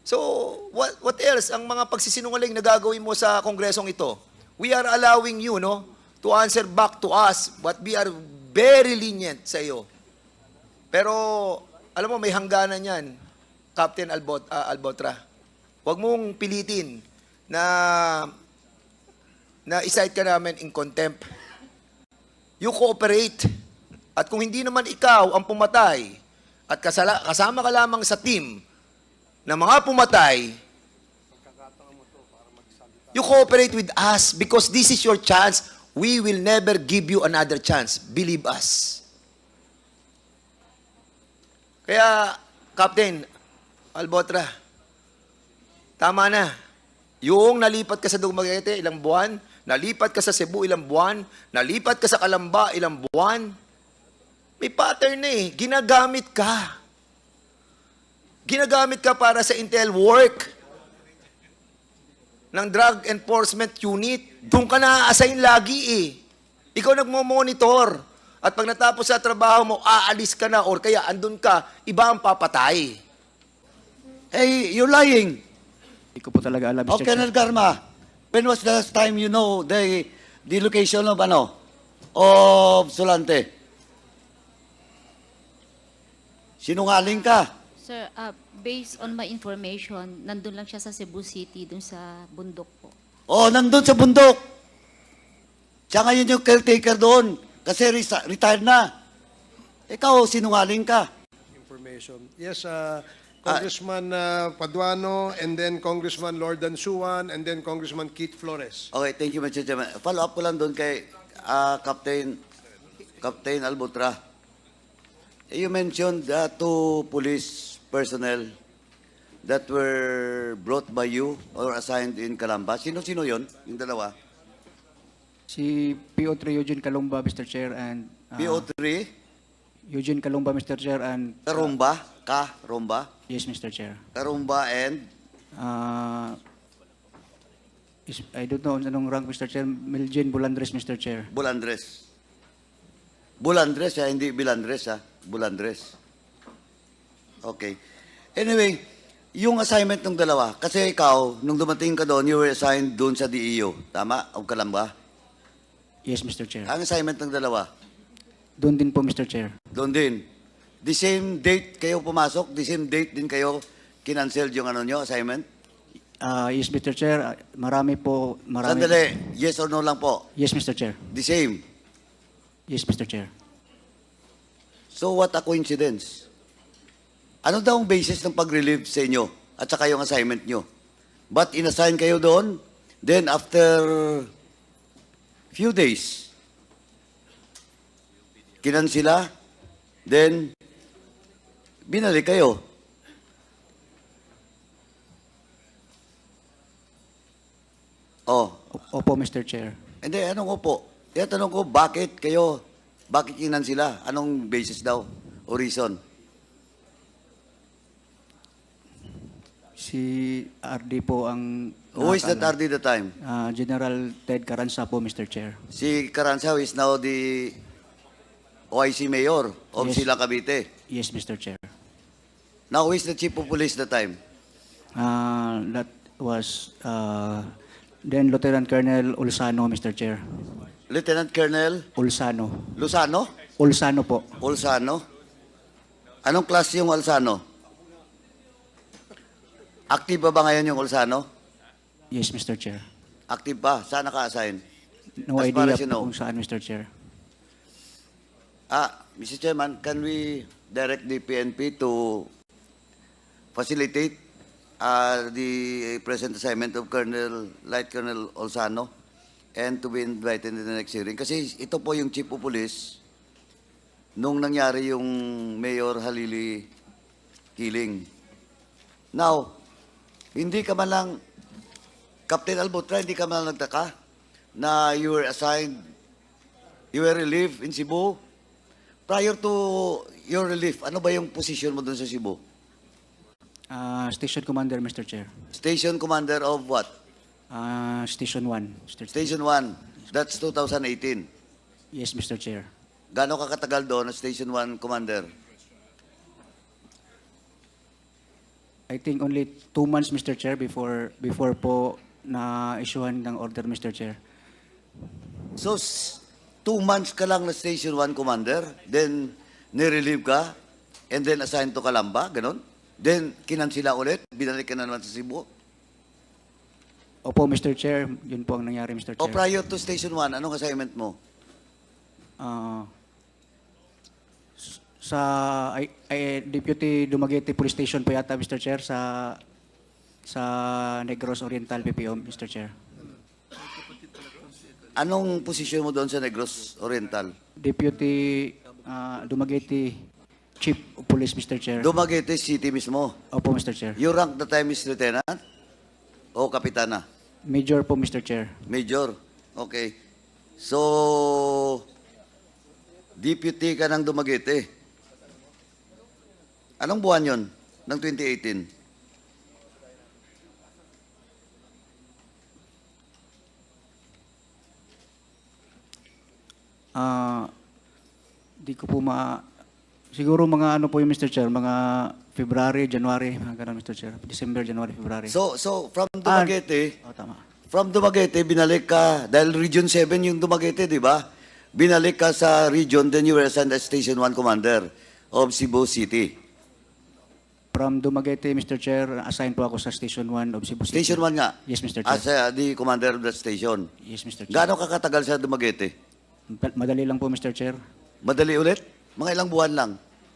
So, what else ang mga pagsisinungaling na gagawin mo sa kongresong ito? We are allowing you, no, to answer back to us, but we are very lenient sa iyo. Pero, alam mo, may hangganan yan, Captain Albotra. Huwag mong pilitin na isight ka namin in contempt. You cooperate. At kung hindi naman ikaw ang pumatay at kasama ka lamang sa team na mga pumatay, you cooperate with us because this is your chance. We will never give you another chance. Believe us. Kaya, Captain Albotra, tama na. Yung nalipat ka sa Dumaguete, ilang buwan. Nalipat ka sa Cebu, ilang buwan. Nalipat ka sa Calamba, ilang buwan. May pattern na eh. Ginagamit ka. Ginagamit ka para sa intel work ng Drug Enforcement Unit. Doon ka na-assign lagi eh. Ikaw nagmo-monitor. At pag natapos sa trabaho mo, aalis ka na or kaya andun ka, iba ang papatay. Hey, you're lying. Hindi ko po talaga alam, Oh, Mr. Colonel Chair. Garma, when was the last time you know the location of of Sulante? Sinungaling ka. Sir, based on my information, nandun lang siya sa Cebu City, dun sa bundok po. Oh, nandun sa bundok. Siya ngayon yung caretaker doon kasi retired na. Ikaw, sinungaling ka. Information. Yes, Congressman Paduano, and then Congressman Lordan Suwan, and then Congressman Keith Flores. Okay, thank you, Mr. Chairman. Follow up ko lang doon kay Captain Albutra. You mentioned two police personnel that were brought by you or assigned in Calamba. Sino-sino yon? Yung dalawa? Si PO3 Eugene Calumba, Mr. Chair, and PO3, Eugene Calumba, Mr. Chair, and Karumba, yes, Mr. Chair. Karumba and I don't know anong rank, Mr. Chair. Miljen Bulandres, Mr. Chair. Bulandres. Bulandres, hindi Bilandres, Bulandres. Okay. Anyway, yung assignment ng dalawa, kasi ikaw, nung dumating ka doon, you were assigned doon sa DEO. Tama? O Calamba? Yes, Mr. Chair. Ang assignment ng dalawa, Doon din po, Mr. Chair. doon din. The same date kayo pumasok? The same date din kayo kinancel yung assignment? Yes, Mr. Chair. Marami. Sandali, yes or no lang po? Yes, Mr. Chair. The same. Yes, Mr. Chair. So what a coincidence. Ano daw ang basis ng pag-relieve sa inyo at saka yung assignment nyo? But inassign kayo doon, then after few days, kinansila, then binalik kayo. Oh, Opo, Mr. Chair. hindi, anong opo? Tanong ko, bakit kinansila? Anong basis daw o reason? Si RD po ang... Who is that RD the time? General Ted Caranza po, Mr. Chair. Si Caranza is now the OIC Mayor of Yes. Silang Cavite. Yes, Mr. Chair. Now, who is the Chief of Police the time? That was then Lieutenant Colonel Ulsano, Mr. Chair. Lieutenant Colonel Ulsano. Luzano? Ulsano po. Ulsano? Anong klase yung Ulsano? Active pa ba ngayon yung Ulsano? Yes, Mr. Chair. Active pa? Saan naka-assign? No As far idea as you po know. kung saan, Mr. Chair. Mr. Chairman, can we direct the PNP to facilitate the present assignment of Light Colonel Ulsano and to be invited in the next hearing? Kasi ito po yung Chief of Police nung nangyari yung Mayor Halili killing. Now, hindi ka man lang, Captain Albutra, hindi ka man lang nagtaka na you were assigned, you were relieved in Cebu. Prior to your relief, ano ba yung position mo doon sa Cebu? Station Commander, Mr. Chair. Station Commander of what? Station 1, Mr. Chair. Station 1. That's 2018. Yes, Mr. Chair. Gano'ng kakatagal doon na Station 1 Commander? I think only 2 months, Mr. Chair, before po na-issuehan ng order, Mr. Chair. So, 2 months ka lang na Station 1 Commander, then nirelieve ka, and then assigned to Calamba, ganon? Then, kinansila ulit, binalik ka na naman sa Cebu? Opo, Mr. Chair, yun po ang nangyari, Mr. O Chair. prior to Station 1, anong assignment mo? Ah, sa Deputy Dumaguete Police Station po yata, Mr. Chair, sa Negros Oriental PPO, Mr. Chair. Anong posisyon mo doon sa Negros Oriental? Deputy Dumaguete Chief of Police, Mr. Chair. Dumaguete City mismo. Opo, Mr. Chair. Your rank that time is lieutenant? O kapitana? Major po, Mr. Chair. Major. Okay. So, deputy ka ng Dumaguete. Anong buwan yon ng 2018? Di ko po siguro mga ano po yung Mr. Chair, mga February, January, mga ganun, Mr. Chair. December, January, February. So from Dumaguete, Tama. from Dumaguete, binalik ka, dahil Region 7 yung Dumaguete, di ba? Binalik ka sa region, then you were assigned as Station 1 Commander of Cebu City. From Dumaguete, Mr. Chair, assigned po ako sa Station 1 of Cebu City. Station 1 nga? Yes, Mr. Chair. As the commander of that station. Yes, Mr. Chair. Gaano ka katagal sa Dumaguete? Madali lang po, Mr. Chair. Madali ulit? Mga ilang buwan lang?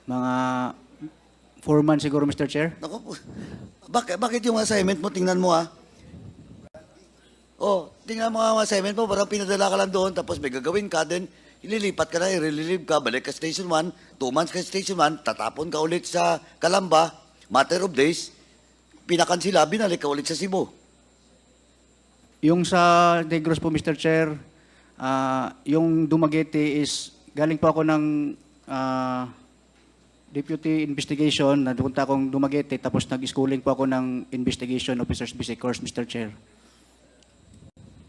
Mga 4 months siguro, Mr. Chair. Naku po. Bakit yung assignment mo? Tingnan mo Oh, tingnan mo ang assignment mo. Parang pinadala ka lang doon, tapos may gagawin ka, then ililipat ka na, i-relieve ka, balik ka Station 1, 2 months ka Station 1, tatapon ka ulit sa Calamba, matter of days, pinakansila, binalik ka ulit sa Cebu. Yung sa Negros po, Mr. Chair, yung Dumaguete is, galing po ako ng Deputy Investigation, napunta akong Dumaguete, tapos nag-schooling po ako ng Investigation Officers Basic Course, Mr. Chair.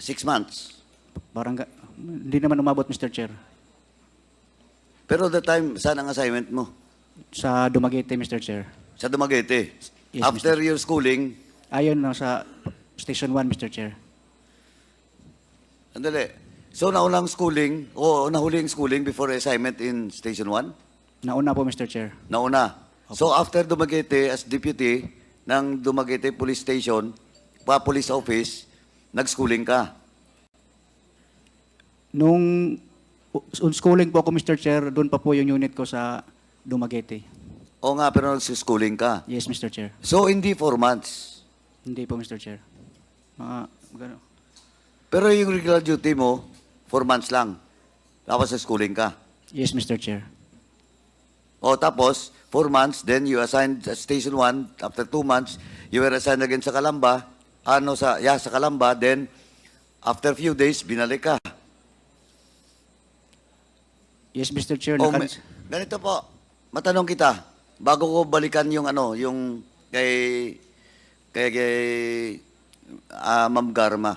6 months. Parang, hindi naman umabot, Mr. Chair. Pero that time, saan ang assignment mo? Sa Dumaguete, Mr. Chair. Sa Dumaguete. Yes, After your schooling, Ayun, sa Station 1, Mr. Chair. andali. So, naunang schooling, o nahuling schooling before assignment in Station 1? Nauna po, Mr. Chair. Nauna. So, after Dumaguete, as deputy ng Dumaguete Police Station, Police Office, nag-schooling ka. Nung schooling po ako, Mr. Chair, doon pa po yung unit ko sa Dumaguete. O nga, pero nag-schooling ka. Yes, Mr. Chair. So, hindi 4 months. Hindi po, Mr. Chair. Gano. Pero yung regular duty mo, 4 months lang. Tapos sa schooling ka. Yes, Mr. Chair. O tapos, 4 months, then you assigned sa Station 1. After 2 months, you were assigned again sa Calamba. Sa Calamba. Then, after few days, binalik ka. Yes, Mr. Chair. O, ganito po, matanong kita, bago ko balikan yung yung kay Ma'am Garma.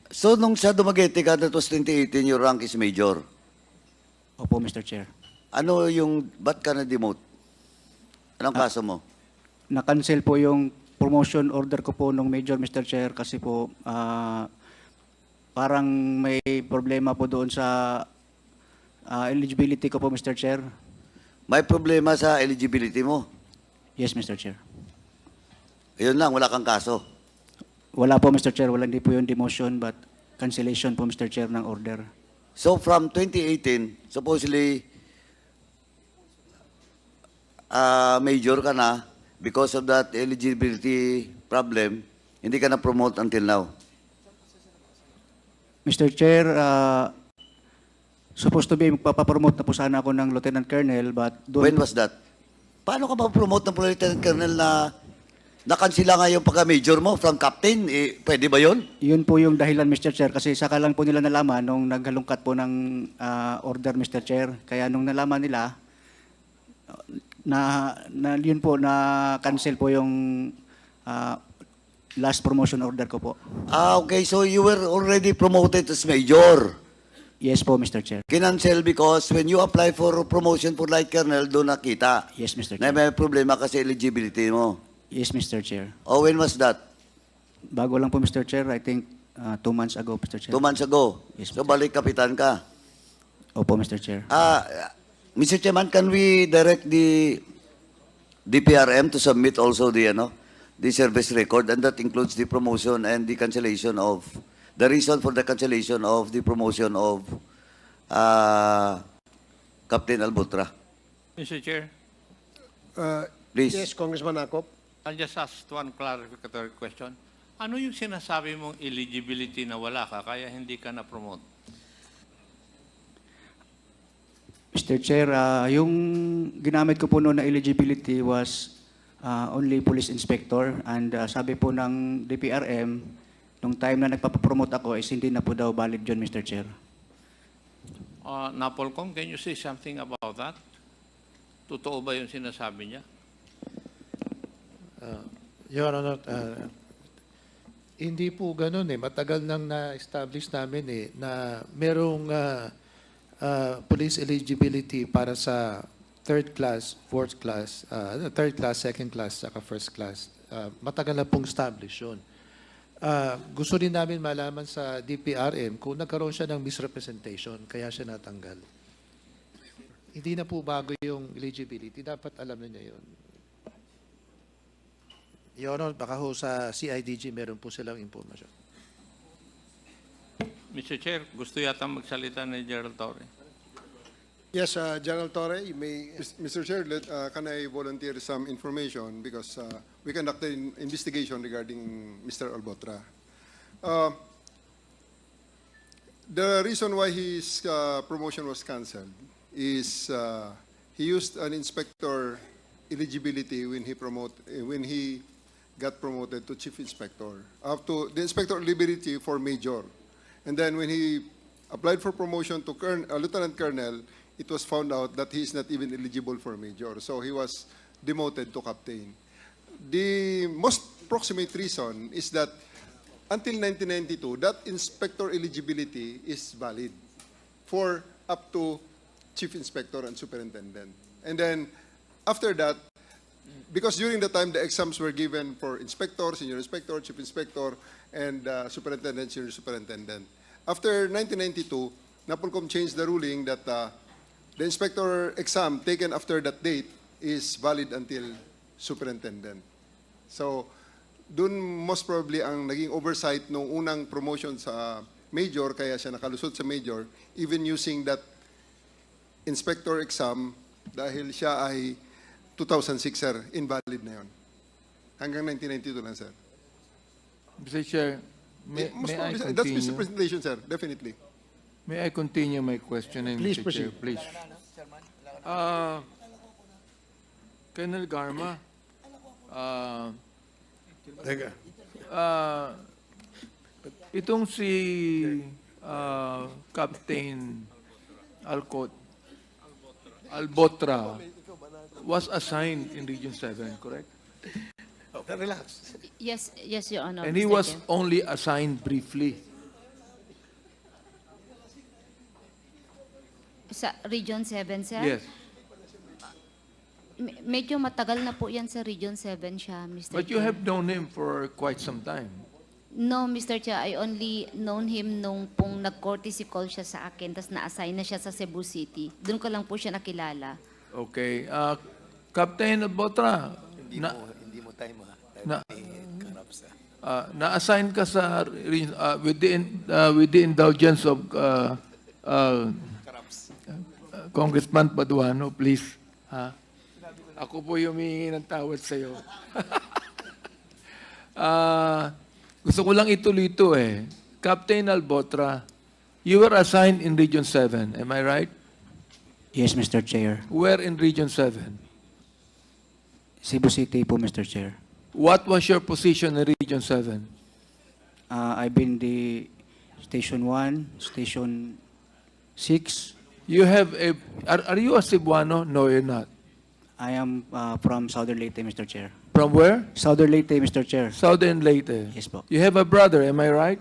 So, nung sa Dumaguete ka, that was 2018, your rank is major. Opo, Mr. Chair. Ba't ka na-demote? Anong kaso mo? Na-cancel po yung promotion order ko po nung major, Mr. Chair, kasi po parang may problema po doon sa eligibility ko po, Mr. Chair. May problema sa eligibility mo. Yes, Mr. Chair. Ayun lang, wala kang kaso. Wala po, Mr. Chair. Hindi po yung demotion, but cancellation po, Mr. Chair, ng order. So, from 2018, supposedly, major ka na, because of that eligibility problem, hindi ka na-promote until now. Mr. Chair, supposed to be magpapapromote na po sana ako ng Lieutenant Colonel, but When doon, was that? Paano ka ma-promote ng Lieutenant Colonel na nakansila nga yung pagka-major mo from captain? Pwede ba yun? yun po yung dahilan, Mr. Chair, kasi saka lang po nila nalaman nung naghalungkat po ng order, Mr. Chair. Kaya nung nalaman nila, yun po, na-cancel po yung last promotion order ko po. Okay. So you were already promoted as major. Yes po, Mr. Chair. Kinancel because when you apply for promotion for Light Colonel, doon nakita Yes, Mr. na Chair. may problema kasi eligibility mo. Yes, Mr. Chair. Oh, when was that? Bago lang po, Mr. Chair. I think 2 months ago, Mr. Chair. 2 months ago. Yes, So balik kapitan ka. Opo, Mr. Chair. Mr. Chairman, can we direct the DPRM to submit also the service record, and that includes the promotion and the cancellation of the reason for the cancellation of the promotion of Captain Albutra. Mr. Chair, Please. Yes, Congressman Akop. I'll just ask one clarificatory question. Ano yung sinasabi mong eligibility na wala ka, kaya hindi ka na-promote? Mr. Chair, yung ginamit ko po noon na eligibility was only police inspector, and sabi po ng DPRM, nung time na nagpapapromote ako is hindi na po daw valid yun, Mr. Chair. Napolcom, can you say something about that? Totoo ba yung sinasabi niya? Your Honor, hindi po ganun eh. Matagal nang na-establish namin na merong police eligibility para sa third class, fourth class, third class, second class, saka first class. Matagal na pong establish yun. Gusto rin namin malaman sa DPRM kung nagkaroon siya ng misrepresentation, kaya siya natanggal. Hindi na po bago yung eligibility. Dapat alam na niya yun. Your Honor, baka ho sa CIDG meron po silang impormasyon. Mr. Chair, gusto yata magsalita ni Gerald Torre. Yes, General Torre, you may... Mr. Chair, can I volunteer some information because we conducted an investigation regarding Mr. Albotra. The reason why his promotion was cancelled is he used an inspector eligibility when he got promoted to chief inspector, up to the inspector eligibility for major, and then when he applied for promotion to lieutenant colonel, it was found out that he is not even eligible for major, so he was demoted to captain. The most proximate reason is that until 1992, that inspector eligibility is valid for up to chief inspector and superintendent. And then after that, because during the time the exams were given for inspector, senior inspector, chief inspector, and superintendent, senior superintendent. After 1992, NAPOLCOM changed the ruling that the inspector exam taken after that date is valid until superintendent. So, dun most probably ang naging oversight nung unang promotion sa major, kaya siya nakalusot sa major, even using that inspector exam dahil siya ay 2006, sir, invalid na yun. Hanggang 1992 lang, sir. Mr. Chair, may Most I probably, that's continue? misrepresentation, sir, definitely. May I continue my questioning, Please Mr. Chair, proceed. please? Colonel Garma, Teka. itong si Captain Albotra was assigned in Region 7, correct? Yes, Your Honor. And he Mr. was Chair. only assigned briefly. Sa Region 7, sir? Yes. Medyo matagal na po yan sa Region 7 siya, Mr. But you Chair. have known him for quite some time. No, Mr. Chair, I only known him nung pong nag-courtesy call siya sa akin, tapos na-assign na siya sa Cebu City. Doon ko lang po siya nakilala. Okay. Captain Albotra, na-assign ka sa with the indulgence of Congressman Paduano, please. Ha? Ako po yung humingi ng tawad sa iyo. Gusto ko lang ituloy ito eh. Captain Albotra, you were assigned in Region 7, am I right? Yes, Mr. Chair. Where in Region 7? Cebu City po, Mr. Chair. What was your position in Region 7? I've been the Station 1, Station 6. You have a... Are you a Cebuano? No, you're not. I am from Southern Leyte, Mr. Chair. From where? Southern Leyte, Mr. Chair. Southern Leyte. Yes po. You have a brother, am I right?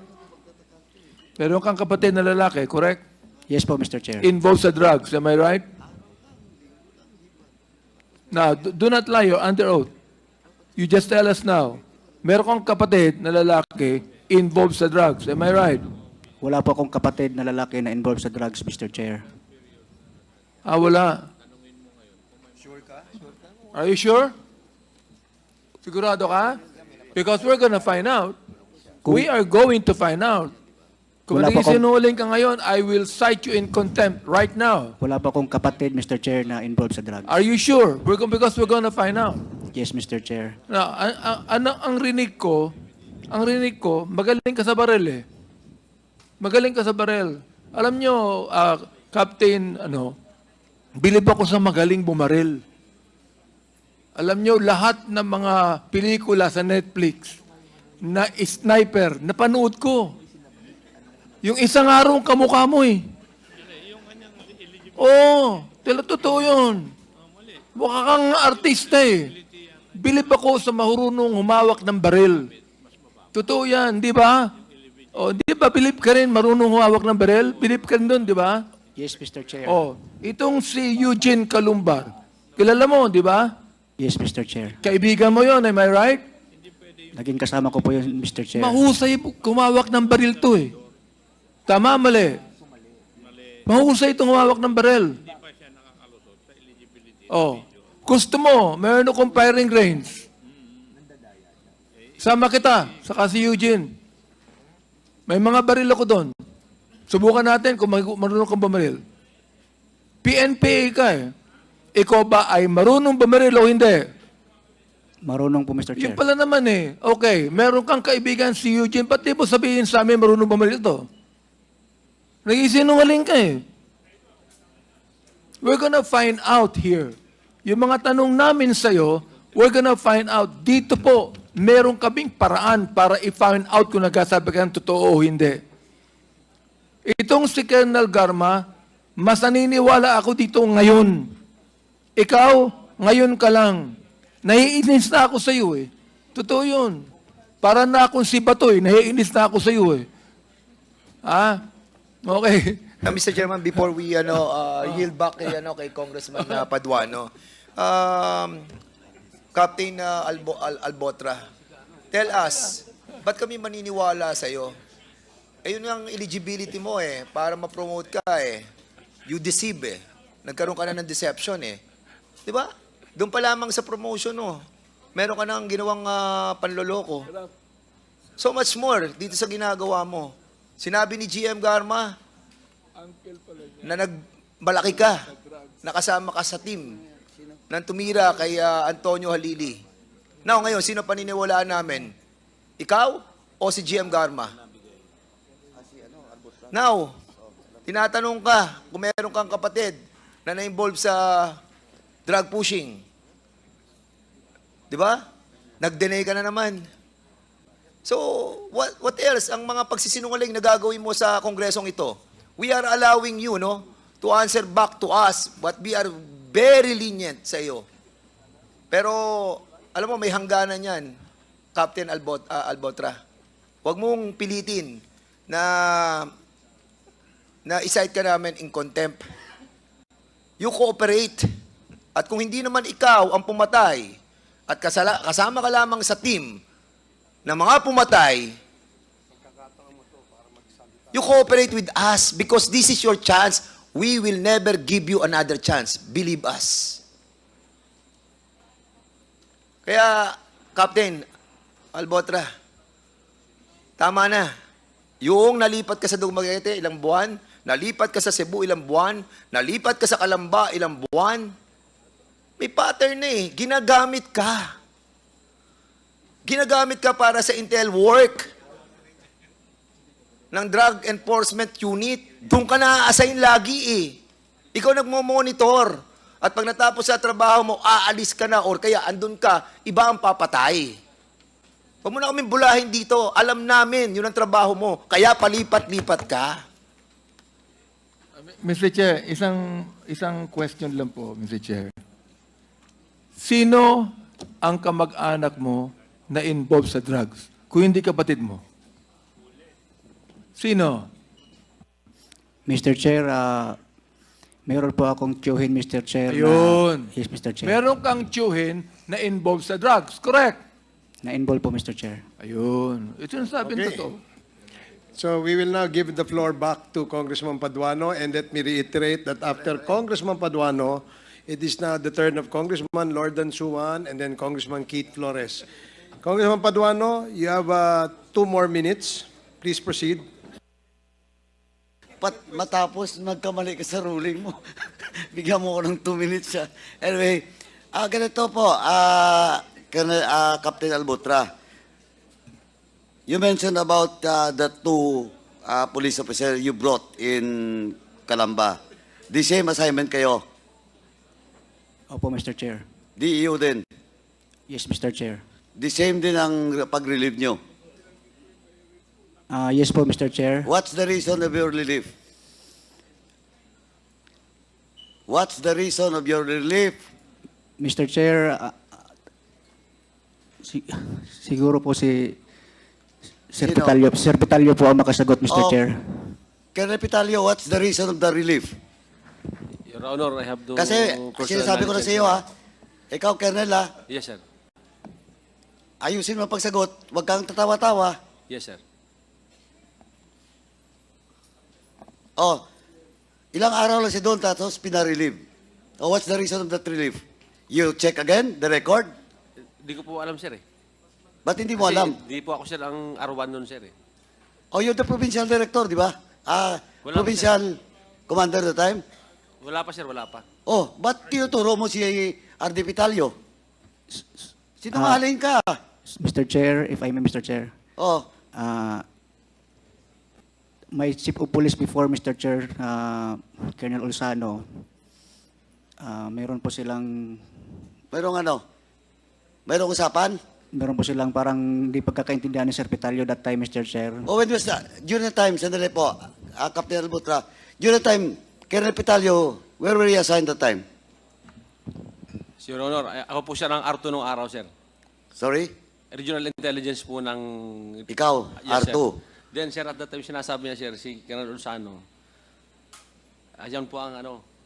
Meron kang kapatid na lalaki, correct? Yes po, Mr. Chair. involved sa drugs. Am I right? Now, do not lie. You're under oath. You just tell us now. Meron kang kapatid na lalaki involved sa drugs. Am I right? Wala po akong kapatid na lalaki na involved sa drugs, Mr. Chair. Ah, wala. Are you sure? Sigurado ka? Because we're gonna find out. We are going to find out. Kung Wala pa akong- sinungaling ka ngayon, I will cite you in contempt right now. Wala po akong kapatid, Mr. Chair, na involved sa drugs. Are you sure? Because we're gonna find out. Yes, Mr. Chair. Now, ang rinig ko, magaling ka sa barel eh. Magaling ka sa barel. Alam nyo, Captain, bilib ako sa magaling bumaril. Alam nyo, lahat ng mga pelikula sa Netflix na sniper, napanood ko. Yung isang araw kamukha mo eh. Oo, totoo yun. Mukha kang artista eh. Bilib ako sa marunong humawak ng baril. Totoo yan, di ba? O, di ba bilib ka rin marunong humawak ng baril? Bilib ka rin doon, di ba? Yes, Mr. Chair. O, itong si Eugene Calumbar. Kilala mo, di ba? Yes, Mr. Chair. Kaibigan mo yon, am I right? Naging kasama ko po yun, Mr. Chair. Mahusay kumawak ng baril to eh. Tama, mali. Mahusay itong humawak ng baril. Oh. Gusto mo, meron akong firing range. Sama kita, saka si Eugene. May mga baril ako doon. Subukan natin kung marunong kang bumaril. PNPA ka eh. Ikaw ba ay marunong bumaril o hindi? Marunong po, Mr. Chair. Yung pala naman eh. Okay, meron kang kaibigan si Eugene, pati mo sabihin sa amin marunong bumaril ito? Nag-isinungaling ka eh. We're gonna find out here. Yung mga tanong namin sa'yo, we're gonna find out. Dito po, meron kaming paraan para i-find out kung nagsasabi ka ng totoo o hindi. Itong si Colonel Garma, mas naniniwala ako dito ngayon. Ikaw, ngayon ka lang. Naiinis na ako sa iyo eh. Totoo yun. Para na akong si Batoy, naiinis na ako sa iyo eh. Okay. Mr. Chairman, before we yield back kay Congressman Paduano, Captain Albotra, tell us, ba't kami maniniwala sa iyo? Yun ang eligibility mo eh, para ma-promote ka eh. You deceive eh. Nagkaroon ka na ng deception eh. Di ba? Doon pa lamang sa promotion no. Meron ka nang ginawang panloloko. So much more dito sa ginagawa mo. Sinabi ni GM Garma na nagmalaki ka, nakasama ka sa team nang tumira kay Antonio Halili. Now, ngayon, sino paniniwalaan namin? Ikaw o si GM Garma? Now, tinatanong ka kung meron kang kapatid na na-involve sa drug pushing. Di ba? Nag-deny ka na naman. So, what else ang mga pagsisinungaling na gagawin mo sa kongresong ito? We are allowing you, to answer back to us, but we are very lenient sa iyo. Pero, alam mo, may hangganan yan, Captain Albotra. Huwag mong pilitin na i-cite ka namin in contempt. You cooperate. At kung hindi naman ikaw ang pumatay, at kasama ka lamang sa team na mga pumatay, you cooperate with us because this is your chance. We will never give you another chance. Believe us. Kaya, Captain Albotra, tama na. Yung nalipat ka sa Dumaguete, ilang buwan. Nalipat ka sa Cebu, ilang buwan. Nalipat ka sa Calamba, ilang buwan. May pattern na eh. Ginagamit ka. Ginagamit ka para sa intel work ng Drug Enforcement Unit. Doon ka na-assign lagi eh. Ikaw nagmo-monitor. At pag natapos sa trabaho mo, aalis ka na or kaya andun ka, iba ang papatay. Huwag mo na kaming bulahin dito. Alam namin, yun ang trabaho mo. Kaya palipat-lipat ka. Mr. Chair, isang question lang po, Mr. Chair. Sino ang kamag-anak mo na involved sa drugs? Kung hindi kapatid mo. Sino? Mr. Chair, meron po akong tiyuhin, Mr. Chair. Ayun. Yes, Mr. Chair. Meron kang tiyuhin na involved sa drugs, correct? Na-involve po, Mr. Chair. Ayun. Ito yung sabi Okay. totoo. So we will now give the floor back to Congressman Paduano, and let me reiterate that after Congressman Paduano, it is now the turn of Congressman Lordan Suwan and then Congressman Keith Flores. Congressman Paduano, you have 2 more minutes. Please proceed. Matapos nagkamali ka sa ruling mo, bigyan mo ko ng 2 minutes siya. Anyway, ganito po, Captain Albutra. You mentioned about the 2 police officers you brought in Calamba. The same assignment kayo? Opo, Mr. Chair. DEO din? Yes, Mr. Chair. The same din ang pag-relieve nyo? Yes po, Mr. Chair. What's the reason of your relief? What's the reason of your relief? Mr. Chair, siguro po si Sir Sino? Vitalio. Sir Vitalio po ang makasagot, Mr. Oh. Chair. Colonel Pitalio, what's the reason of the relief? Your Honor, I have to... Kasi, sinasabi ko na sa iyo ikaw, Colonel Yes, sir. ayusin mo ang pagsagot, huwag kang tatawa-tawa. Yes, sir. Oh, ilang araw lang si doon, tapos pinarelieve. Oh, what's the reason of that relief? You check again, the record? Di ko po alam, sir, eh. Ba't hindi mo Kasi alam? di po ako, sir, ang R1 nun, sir, eh. Oh, you're the provincial director, di ba? Wala Provincial commander at the time? Wala pa, sir, wala pa. Oh, ba't tinuturo mo si R.D. Pitalio? Sinungaling ka. Mr. Chair, if I may, Mr. Chair. Oh, My chief of police before, Mr. Chair, Colonel Ulsano, meron po silang mayroong usapan? meron po silang parang hindi pagkakaintindihan ni Sir Vitalio that time, Mr. Chair. Oh, when was that? During the time, sandali po, Captain Albutra, during the time, Colonel Pitalio, where were you assigned that time? Your Honor, ako po siya ng R2 nung araw, sir. Sorry? Regional Intelligence po ng... Ikaw, Yes, R2. sir. Then, sir, at that time, sinasabi niya, sir, si Colonel Ulsano, ayan po ang,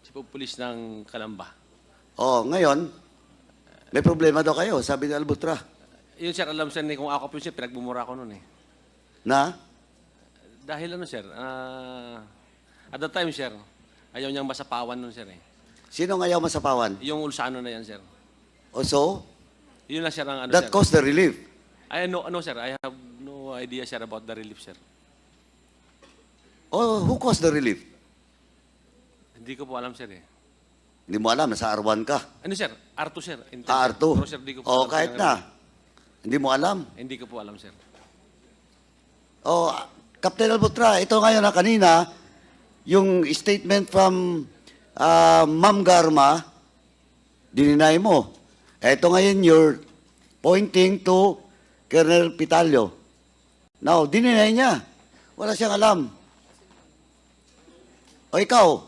chief of police ng Calamba. Oh, ngayon, may problema daw kayo, sabi ni Albutra. Yun, sir, alam, sir, kung ako po, sir, pinagbumura ko nun, eh. Na? Dahil sir, at that time, sir, ayaw niyang masapawan nun, sir, eh. Sino ang ayaw masapawan? Yung Ulsano na yan, sir. O so, Yun na, sir, ang that sir. caused the relief. Sir, I have no idea, sir, about the relief, sir. Oh, who caused the relief? Hindi ko po alam, sir, eh. Hindi mo alam, nasa R1 ka. Sir? R2, sir. R2. Pero, sir, di ko po Oh, alam, kahit sir, na. Hindi mo alam. Hindi ko po alam, sir. Oh, Captain Albutra, ito ngayon kanina, yung statement from Ma'am Garma, dininay mo. Ito ngayon, you're pointing to Colonel Pitalio. Now, dininay niya. Wala siyang alam. O ikaw,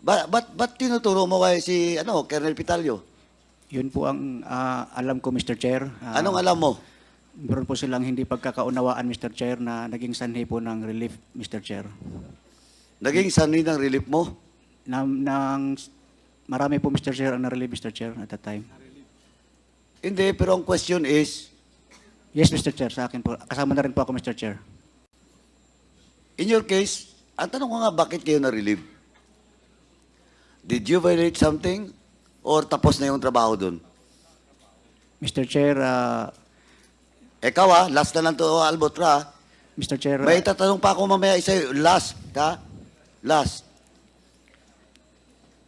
ba't tinuturo mo kay si Colonel Pitalio? Yun po ang alam ko, Mr. Chair. Anong alam mo? Meron po silang hindi pagkakaunawaan, Mr. Chair, na naging sanhi po ng relief, Mr. Chair. Naging sanhi ng relief mo? Marami po, Mr. Chair, ang na-relieve, Mr. Chair, at that time. Hindi, pero ang question is, Yes, Mr. Chair, sa akin po. Kasama na rin po ako, Mr. Chair. in your case, ang tanong ko nga, bakit kayo na-relieve? Did you violate something? Or tapos na yung trabaho dun? Mr. Chair, Ikaw last na lang to, Albutra. Mr. Chair, May tatanong pa ako mamaya isa, last, ha? Last.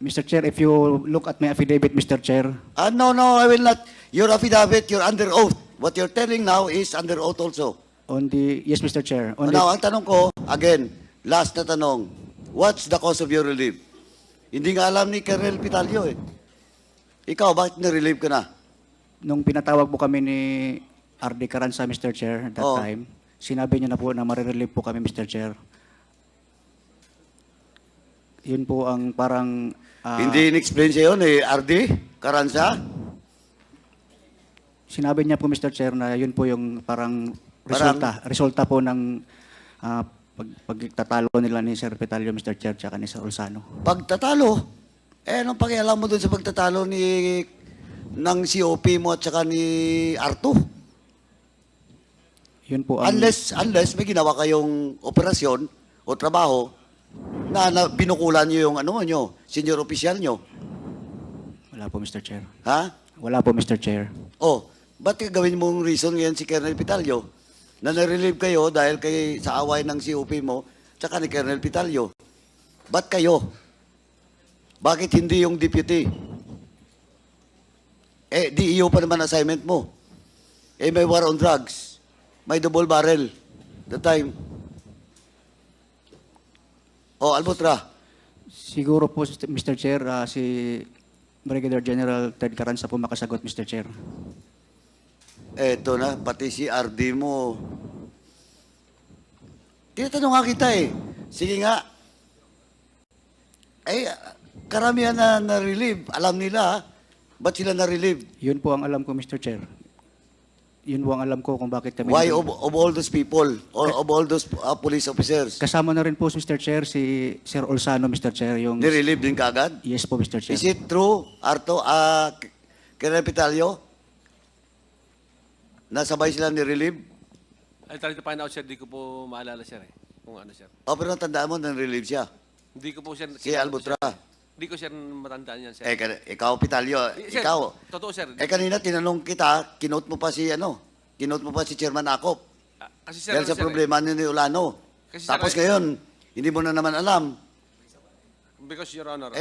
Mr. Chair, if you look at my affidavit, Mr. Chair, No, I will not. Your affidavit, you're under oath. What you're telling now is under oath also. yes, Mr. Chair, Now, ang tanong ko, again, last na tanong, what's the cause of your relief? Hindi nga alam ni Colonel Pitalio eh. Ikaw, bakit na-relieve ka na? nung pinatawag po kami ni R.D. Caranza, Mr. Chair, at that Oh. time, sinabi niya na po na marirelieve po kami, Mr. Chair. Yun po ang parang... Hindi in-explain sa'yo ni RD Caranza? Sinabi niya po, Mr. Chair, na yun po yung parang resulta po ng pagtatalo nila ni Sir Petalio, Mr. Chair, tsaka ni Sir Olsano. Pagtatalo, anong pakialam mo doon sa pagtatalo ng COP mo at saka ni Arto? Yun po ang... Unless may ginawa kayong operasyon o trabaho na binukulan nyo yung senior official nyo. Wala po, Mr. Chair. Ha? Wala po, Mr. Chair. Oh, ba't gawin mong reason ngayon si Colonel Pitalio na na-relieve kayo dahil sa away ng COP mo tsaka ni Colonel Pitalio? Ba't kayo? Bakit hindi yung deputy? DEO pa naman assignment mo. May war on drugs. May double barrel. The time. Albutra. Siguro po, Mr. Chair, si Brigadier General Ted Carranza po makasagot, Mr. Chair. Eto na, pati si RD mo. Tinatanong nga kita Sige nga. Karamihan na na-relieve. Alam nila, ba't sila na-relieve? Yun po ang alam ko, Mr. Chair. Yun po ang alam ko kung bakit kami... Why of all those people or of all those police officers? Kasama na rin po, Mr. Chair, si Sir Olsano, Mr. Chair, yung... Ni-relieve din kaagad? Yes po, Mr. Chair. Is it true, Arto, Colonel Pitalio? Nasabay sila ni-relieve? I try to find out, sir. Di ko po maalala, sir. Kung ano, sir. Pero natandaan mo na relieve siya. Hindi ko po, sir. Si Albutra. Hindi ko, sir, matandaan yan, sir. Ikaw, Pitalio, Sir, ikaw. totoo, sir. Kanina tinanong kita, kinote mo pa si Chairman Akop. Kasi, sir, Dahil sa sir, problema ni Ulano. Kasi, sir, Tapos ngayon, hindi mo na naman alam. Because, Your Honor.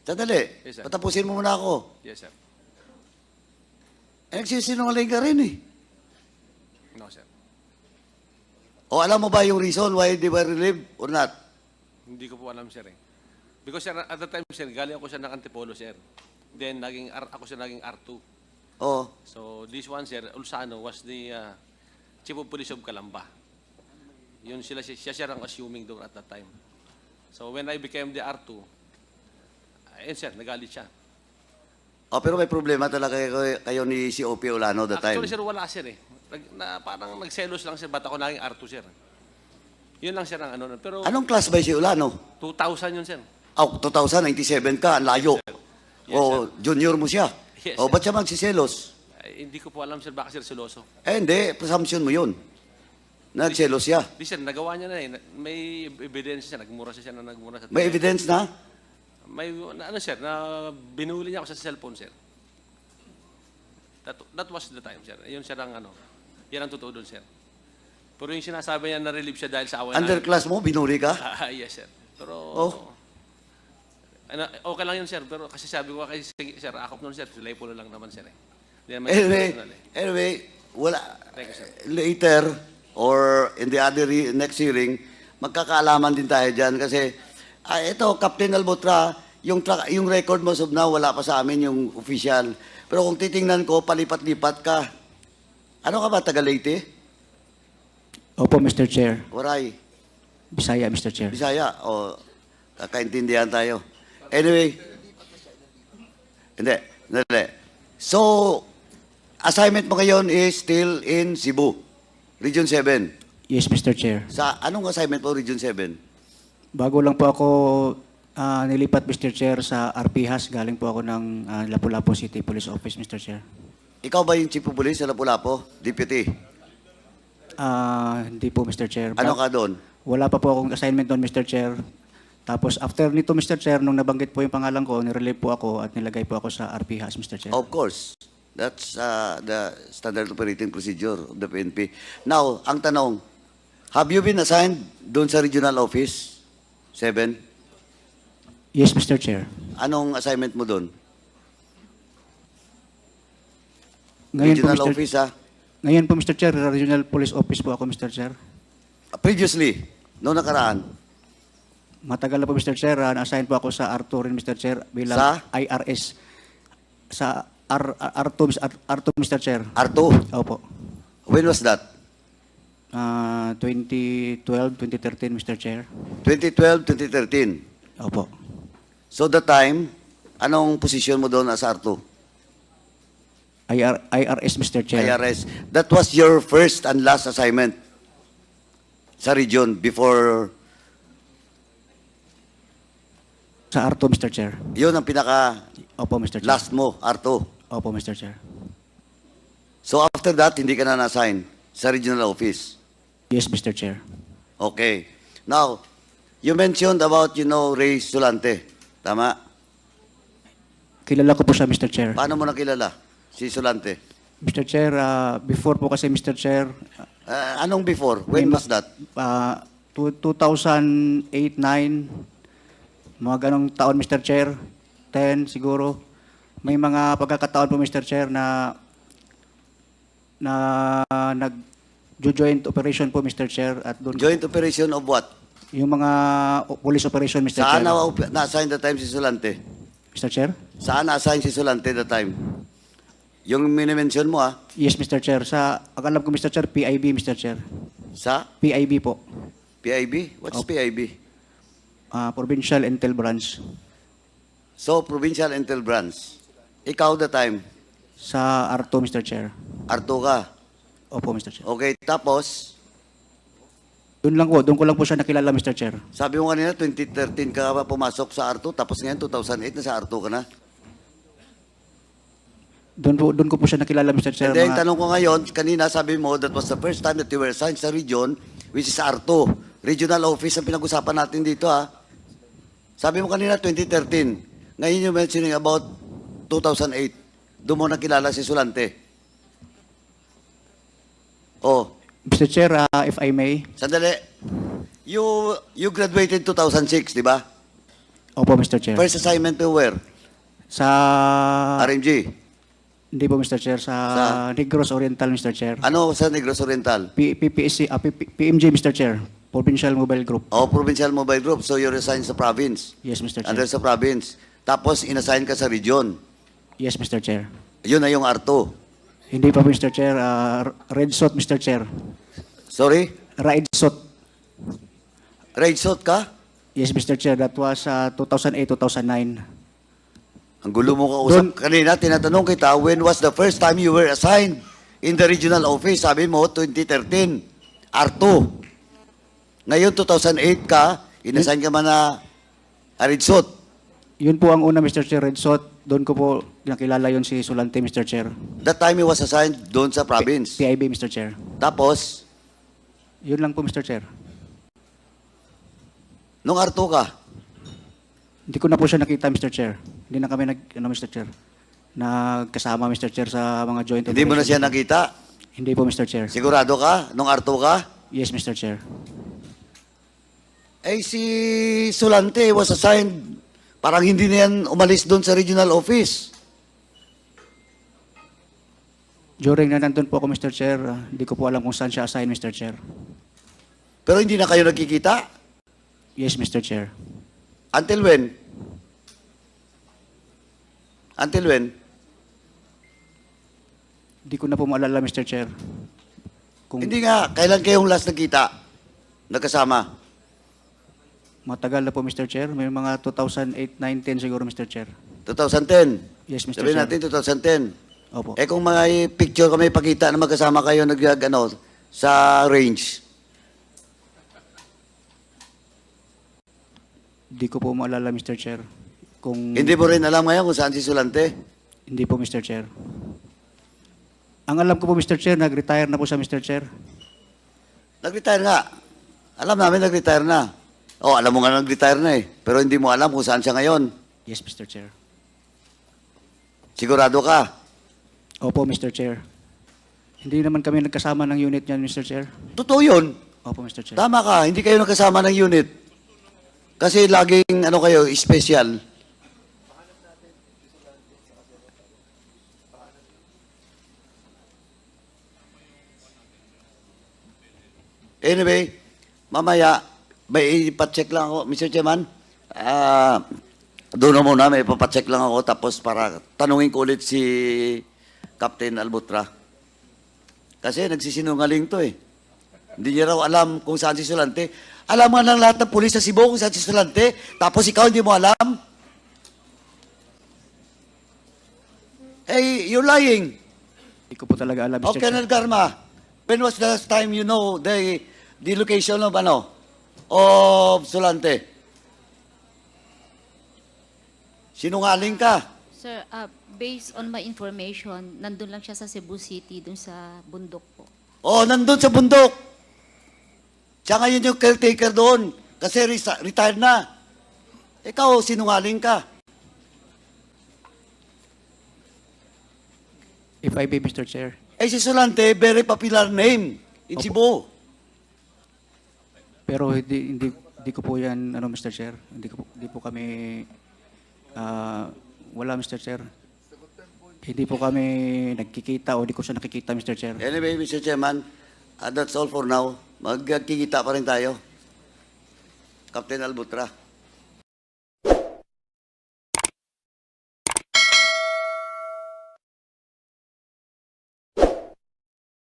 Sandali. Yes, sir. Patapusin mo muna ako. Yes, sir. Nagsisinungaling ka rin No, sir. O alam mo ba yung reason why they were relieved or not? Hindi ko po alam, sir. Because, sir, at the time, sir, galing ako siya ng Antipolo, sir. Then, ako siya naging R2. Oh, So, this one, sir, Ulsano was the Chief of Police of Calamba. Yun siya ang assuming doon at that time. So, when I became the R2, sir, nagalit siya. pero may problema talaga kayo ni COP Ulano that time. Actually, sir, wala, sir, parang nagselos lang, sir, ba't ako naging R2, sir? Yun lang, sir, ang ano. Pero, Anong class ba si Ulano? 2000 yun, sir. 2097 ka, ang layo. Yes, Junior mo siya. Yes, Ba't siya magsiselos? Hindi ko po alam, sir, baka, sir, seloso. Hindi, presumption mo yun. Nagselos siya. Di, sir, nagawa niya na May evidence siya, nagmura sa May evidence na? May, sir, na binuli niya ako sa cellphone, sir. That was the time, sir. Yun, sir, yan ang totoo doon, sir. Pero yung sinasabi niya, na-relieve siya dahil sa away Underclass mo, binuri ka? Yes, sir. Pero, okay lang yun, sir. Pero kasi sabi ko kay sir, akop nun, sir. Silay po lang naman, sir. Hindi naman personal, Anyway, wala. Thank you, sir. Later, or in the other next hearing, magkakaalaman din tayo dyan kasi ito, Captain Albutra, yung record mo of now, wala pa sa amin yung official. Pero kung titingnan ko, palipat-lipat ka. Ano ka ba, taga Leyte? Opo, Mr. Chair. Waray? Bisaya, Mr. Chair. Bisaya? Kakaintindihan tayo. Anyway, hindi. So, assignment mo ngayon is still in Cebu, Region 7. Yes, Mr. Chair. Sa anong assignment mo, Region 7? Bago lang po ako nilipat, Mr. Chair, sa RPHAS. Galing po ako ng Lapu-Lapu City Police Office, Mr. Chair. Ikaw ba yung Chief of Police sa Lapu-Lapu? Deputy? Hindi po, Mr. Chair. Ano ka doon? Wala pa po akong assignment doon, Mr. Chair. Tapos after nito, Mr. Chair, nung nabanggit po yung pangalan ko, nirelieve po ako at nilagay po ako sa RPHAS, Mr. Chair. Of course. That's the standard operating procedure of the PNP. Now, ang tanong, have you been assigned doon sa regional office? 7? Yes, Mr. Chair. Anong assignment mo doon? Ngayon po, Regional Mr. office, Ngayon po, Mr. Chair, Regional Police Office po ako, Mr. Chair. Previously, noong nakaraan, Matagal na po, Mr. Chair. Na-assign po ako sa R2 rin, Mr. Chair, bilang Sa? IRS. Sa R2, Mr. Chair. R2. Opo. When was that? 2012, 2013, Mr. Chair. 2012, 2013. Opo. So the time, anong position mo doon as R2? IRS, Mr. Chair. IRS. That was your first and last assignment. sa region before, Sa Arto, Mr. Chair. yun ang pinaka Opo, Mr. Chair. last mo, Arto. Opo, Mr. Chair. So after that, hindi ka na na-assign sa regional office. Yes, Mr. Chair. Okay. Now, you mentioned about, Ray Sulante. Tama? Kilala ko po siya, Mr. Chair. Paano mo nakilala si Sulante? Mr. Chair, before po kasi, Mr. Chair, Anong before? When was that? 2008-9, mga ganong taon, Mr. Chair, 10 siguro. May mga pagkakataon po, Mr. Chair, na nag-joint operation po, Mr. Chair, at doon Joint operation of what? yung mga police operation, Mr. Saan Chair. na-assign the time si Sulante? Mr. Chair? Saan na-assign si Sulante the time? Yung minimension mo, Yes, Mr. Chair. Ang alam ko, Mr. Chair, PIB, Mr. Chair. sa PIB po. PIB? What's PIB? Provincial Intel Branch. So, Provincial Intel Branch. Ikaw the time, Sa Arto, Mr. Chair. Arto ka. Opo, Mr. Chair. Okay, tapos, Doon ko lang po siya nakilala, Mr. Chair. sabi mo kanina, 2013 ka ba pumasok sa Arto, tapos ngayon, 2008, nasa Arto ka na. Doon ko po siya nakilala, Mr. Chair. And then, tanong ko ngayon, kanina sabi mo, that was the first time that you were assigned sa region, which is Arto. Regional office ang pinag-usapan natin dito, ha. Sabi mo kanina, 2013. Ngayon you're mentioning about 2008. Doon mo nakilala si Sulante. Oh, Mr. Chair, if I may. sandali. You graduated 2006, di ba? Opo, Mr. Chair. First assignment to where? Sa... RMG. Hindi po, Mr. Chair. Sa Negros Oriental, Mr. Chair. Ano sa Negros Oriental? PMG, Mr. Chair. Provincial Mobile Group. Oh, Provincial Mobile Group. So you're assigned sa province. Yes, Mr. Chair. Under sa province. Tapos inassign ka sa region. Yes, Mr. Chair. Yun na yung Arto. Hindi pa po, Mr. Chair. Red Sot, Mr. Chair. Sorry? Red Sot. Raid shot ka? Yes, Mr. Chair. That was 2008-2009. Ang gulo mo kausap. Kanina, tinatanong kita, when was the first time you were assigned in the regional office? Sabi mo, 2013. Arto. Ngayon, 2008 ka, inassign ka man na Aridsot. Yun po ang una, Mr. Chair, Red Sot. Doon ko po nakilala yun si Sulante, Mr. Chair. That time he was assigned doon sa province. PIB, Mr. Chair. Tapos, Yun lang po, Mr. Chair. nung Arto ka, Hindi ko na po siya nakita, Mr. Chair. Hindi na kami Mr. Chair, nagkasama, Mr. Chair, sa mga joint hindi mo na siya operations. nakita. Hindi po, Mr. Chair. Sigurado ka? Nung Arto ka? Yes, Mr. Chair. Eh, si Sulante was assigned, parang hindi na yan umalis doon sa regional office. During na nandun po ako, Mr. Chair, hindi ko po alam kung saan siya assigned, Mr. Chair. Pero hindi na kayo nagkikita? Yes, Mr. Chair. Until when? Until when? Hindi ko na po maalala, Mr. Chair. Hindi nga, kailan kayong last nagkita? Nagkasama? Matagal na po, Mr. Chair. May mga 2008, 9, 10 siguro, Mr. Chair. 2010? Yes, Mr. Sabihin Chair. natin 2010. Opo. Eh kung may picture kami pakita na magkasama kayo sa range, Hindi ko po maalala, Mr. Chair. hindi mo rin alam ngayon kung saan si Sulante? Hindi po, Mr. Chair. Ang alam ko po, Mr. Chair, nag-retire na po siya, Mr. Chair. Nag-retire nga. Alam namin nag-retire na. Oh, alam mo nga nag-retire na eh. Pero hindi mo alam kung saan siya ngayon. Yes, Mr. Chair. Sigurado ka? Opo, Mr. Chair. Hindi naman kami nagkasama ng unit niyan, Mr. Chair. Totoo yun. Opo, Mr. Chair. Tama ka, hindi kayo nagkasama ng unit. Kasi laging, kayo, special. Anyway, mamaya, may ipacheck lang ako. Mr. Chairman, doon na muna, may ipapacheck lang ako. Tapos para tanungin ko ulit si Captain Albutra. Kasi nagsisinungaling to eh. Hindi niya raw alam kung saan si Sulante. Alam nga ng lahat ng pulis sa Cebu kung saan si Sulante. Tapos ikaw hindi mo alam? Hey, you're lying. Hindi ko po talaga alam, O, Mr. Chair. Colonel Garma, when was the last time you know the location of ano? Of Solante. Sinungaling ka. Sir, based on my information, nandun lang siya sa Cebu City, dun sa bundok po. Oh, nandun sa bundok. Siya ngayon yung caretaker doon kasi retired na. Ikaw, sinungaling ka. If I may, Mr. Chair. Eh, si Solante, very popular name in Cebu. Pero hindi ko po yan, Mr. Chair. Hindi po kami, wala, Mr. Chair. Hindi po kami nagkikita o hindi ko siya nakikita, Mr. Chair. Anyway, Mr. Chairman, that's all for now. Magkikita pa rin tayo. Captain Albutra.